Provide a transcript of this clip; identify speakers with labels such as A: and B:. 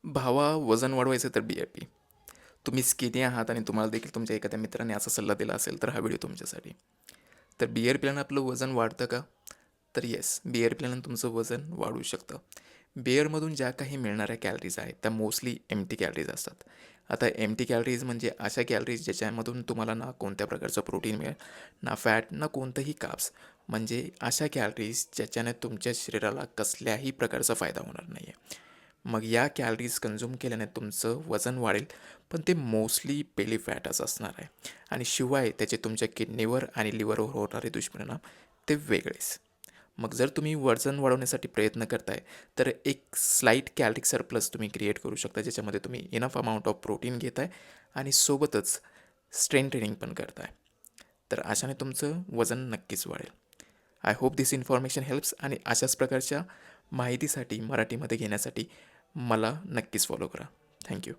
A: भावा, वजन वाढवायचं तर बी-आर-पी. तुम्ही स्किनी आहात आणि तुम्हाला देखील तुमच्या एखाद्या मित्राने असा सल्ला दिला असेल तर हा व्हिडिओ तुमच्यासाठी. तर बिअर पिल्यानं आपलं वजन वाढतं का? तर येस, बिअर पिल्यानं तुमचं वजन वाढू शकतं. बिअरमधून ज्या काही मिळणाऱ्या कॅलरीज आहेत त्या मोस्टली एम्प्टी कॅलरीज असतात. आता एम्प्टी कॅलरीज म्हणजे अशा कॅलरीज ज्याच्यामधून तुम्हाला ना कोणत्या प्रकारचं प्रोटीन मिळेल, ना फॅट, ना कोणतंही कार्ब्स. म्हणजे अशा कॅलरीज ज्याच्याने तुमच्या शरीराला कसल्याही प्रकारचा फायदा होणार नाही आहे. मग या कॅलरीज कन्झ्युम केल्याने तुमचं वजन वाढेल, पण ते मोस्टली बेली फॅटच असणार आहे. आणि शिवाय त्याचे तुमच्या किडनीवर आणि लिव्हरवर होणारे दुष्परिणाम ते वेगळेच. मग जर तुम्ही वजन वाढवण्यासाठी प्रयत्न करताय, तर एक स्लाईट कॅलरिक सरप्लस तुम्ही क्रिएट करू शकता, ज्याच्यामध्ये तुम्ही इनफ अमाऊंट ऑफ प्रोटीन घेताय आणि सोबतच स्ट्रेंथ ट्रेनिंग पण करताय. तर अशाने तुमचं वजन नक्कीच वाढेल. I hope this information helps. आणि अशाच प्रकारच्या माहितीसाठी मराठीमध्ये घेण्यासाठी मला नक्कीच फॉलो करा. थँक्यू.